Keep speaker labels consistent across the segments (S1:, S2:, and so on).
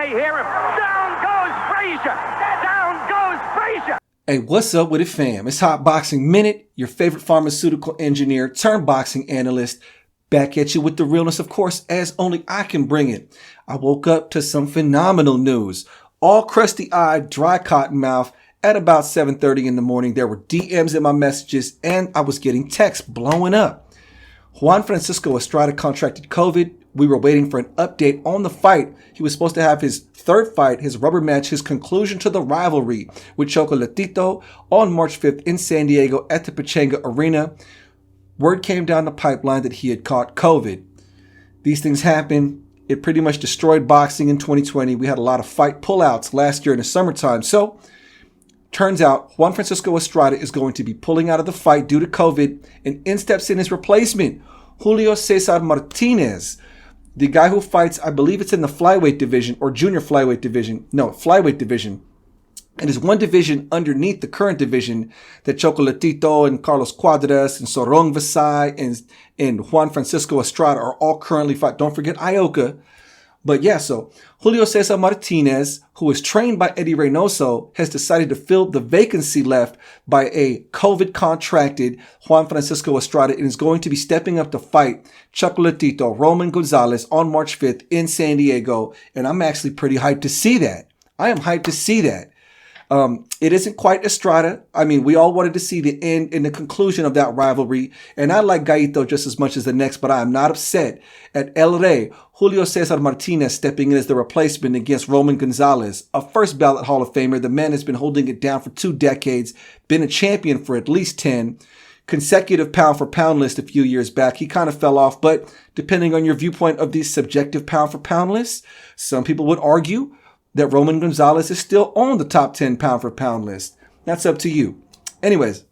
S1: I hear him. Down goes Frazier. Down goes Frazier.
S2: Hey, what's up with it, fam? It's Hot Boxing Minute, your favorite pharmaceutical engineer turned boxing analyst. Back at you with the realness, of course, as only I can bring it. I woke up to some phenomenal news. All crusty-eyed, dry cotton mouth at about 7:30 in the morning. There were DMs in my messages, and I was getting texts blowing up. Juan Francisco Estrada contracted COVID. We were waiting for an update on the fight. He was supposed to have his third fight, his rubber match, his conclusion to the rivalry with Chocolatito on March 5th in San Diego at the Pechanga Arena. Word came down the pipeline that he had caught COVID. These things happen. It pretty much destroyed boxing in 2020. We had a lot of fight pullouts last year in the summertime. So, turns out Juan Francisco Estrada is going to be pulling out of the fight due to COVID, and in steps in his replacement, Julio Cesar Martinez. The guy who fights, I believe it's in the flyweight division or junior flyweight division. No, flyweight division. It is one division underneath the current division that Chocolatito and Carlos Cuadras and Sorong Vasai and Juan Francisco Estrada are all currently fighting. Don't forget Ioka. But yeah, so Julio Cesar Martinez, who is trained by Eddie Reynoso, has decided to fill the vacancy left by a COVID-contracted Juan Francisco Estrada and is going to be stepping up to fight Chocolatito, Roman Gonzalez on March 5th in San Diego. And I'm actually pretty hyped to see that. I am hyped to see that. It isn't quite Estrada. I mean, we all wanted to see the end and the conclusion of that rivalry. And I like Gallito just as much as the next, but I am not upset at El Rey, Julio Cesar Martinez, stepping in as the replacement against Roman Gonzalez, a first ballot Hall of Famer. The man has been holding it down for 2 decades, been a champion for at least 10. Consecutive pound for pound list a few years back. He kind of fell off, but depending on your viewpoint of these subjective pound for pound lists, some people would argue that Roman Gonzalez is still on the top 10 pound for pound list. That's up to you. Anyways,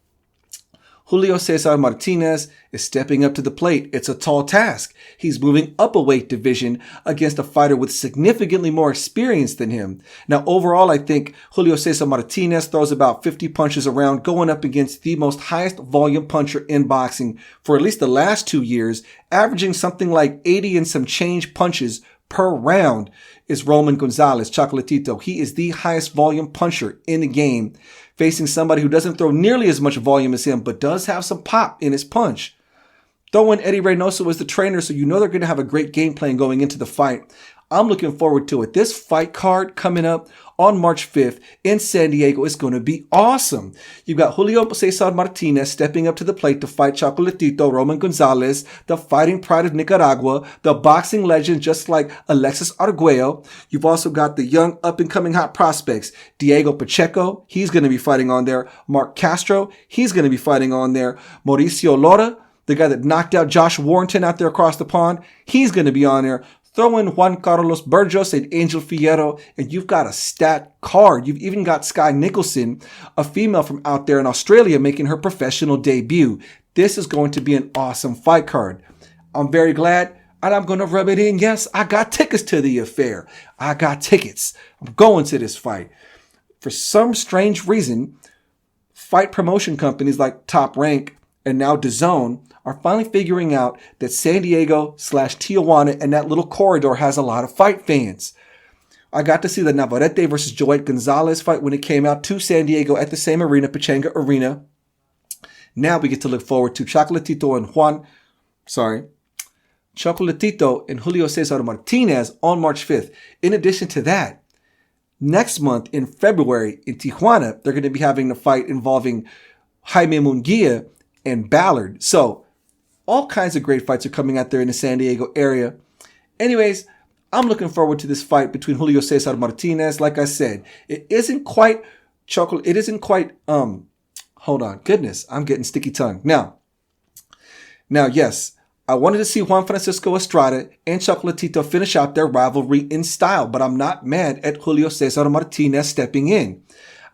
S2: Julio Cesar Martinez is stepping up to the plate. It's a tall task. He's moving up a weight division against a fighter with significantly more experience than him. Now, overall, I think Julio Cesar Martinez throws about 50 punches around, going up against the most highest volume puncher in boxing for at least the last 2 years, averaging something like 80 and some change punches per round is Roman Gonzalez, Chocolatito. He is the highest volume puncher in the game, facing somebody who doesn't throw nearly as much volume as him, but does have some pop in his punch. Throw in Eddie Reynoso as the trainer, so you know they're going to have a great game plan going into the fight. I'm looking forward to it. This fight card coming up on March 5th in San Diego is going to be awesome. You've got Julio Cesar Martinez stepping up to the plate to fight Chocolatito, Roman Gonzalez, the fighting pride of Nicaragua, the boxing legend just like Alexis Arguello. You've also got the young up-and-coming hot prospects, Diego Pacheco, he's going to be fighting on there. Mark Castro, he's going to be fighting on there. Mauricio Lora, the guy that knocked out Josh Warrington out there across the pond, he's going to be on there. Throw in Juan Carlos Burgos and Angel Fierro, and you've got a stat card. You've even got Sky Nicholson, a female from out there in Australia, making her professional debut. This is going to be an awesome fight card. I'm very glad, and I'm going to rub it in. Yes, I got tickets to the affair. I got tickets. I'm going to this fight. For some strange reason, fight promotion companies like Top Rank and now DAZN are finally figuring out that San Diego/Tijuana and that little corridor has a lot of fight fans. I got to see the Navarrete versus Joet Gonzalez fight when it came out to San Diego at the same arena, Pechanga Arena. Now we get to look forward to Chocolatito and Julio Cesar Martinez on March 5th. In addition to that, next month in February in Tijuana, they're going to be having a fight involving Jaime Munguia and Ballard. So, all kinds of great fights are coming out there in the San Diego area. Anyways, I'm looking forward to this fight between Julio Cesar Martinez. Like I said, it isn't quite hold on. Goodness, I'm getting sticky tongue. Now, yes, I wanted to see Juan Francisco Estrada and Chocolatito finish out their rivalry in style, but I'm not mad at Julio Cesar Martinez stepping in.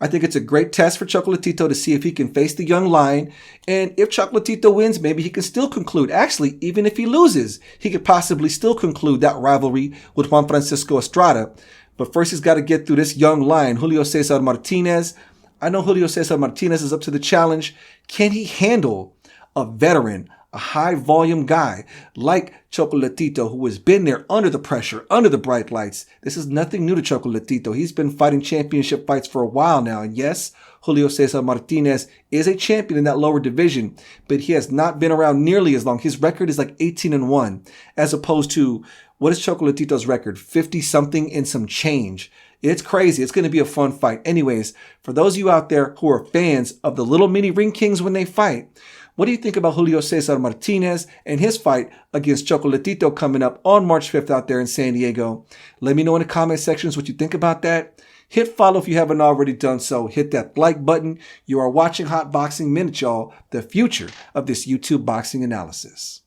S2: I think it's a great test for Chocolatito to see if he can face the young lion. And if Chocolatito wins, maybe he can still conclude. Actually, even if he loses, he could possibly still conclude that rivalry with Juan Francisco Estrada. But first, he's got to get through this young lion, Julio Cesar Martinez. I know Julio Cesar Martinez is up to the challenge. Can he handle a veteran a high volume guy like Chocolatito, who has been there under the pressure, under the bright lights. This is nothing new to Chocolatito. He's been fighting championship fights for a while now. And yes, Julio Cesar Martinez is a champion in that lower division, but he has not been around nearly as long. His record is like 18-1, as opposed to, what is Chocolatito's record? 50 something and some change. It's crazy. It's going to be a fun fight. Anyways, for those of you out there who are fans of the little mini ring kings when they fight, what do you think about Julio Cesar Martinez and his fight against Chocolatito coming up on March 5th out there in San Diego? Let me know in the comment sections what you think about that. Hit follow if you haven't already done so. Hit that like button. You are watching Hot Boxing Minute, y'all, the future of this YouTube boxing analysis.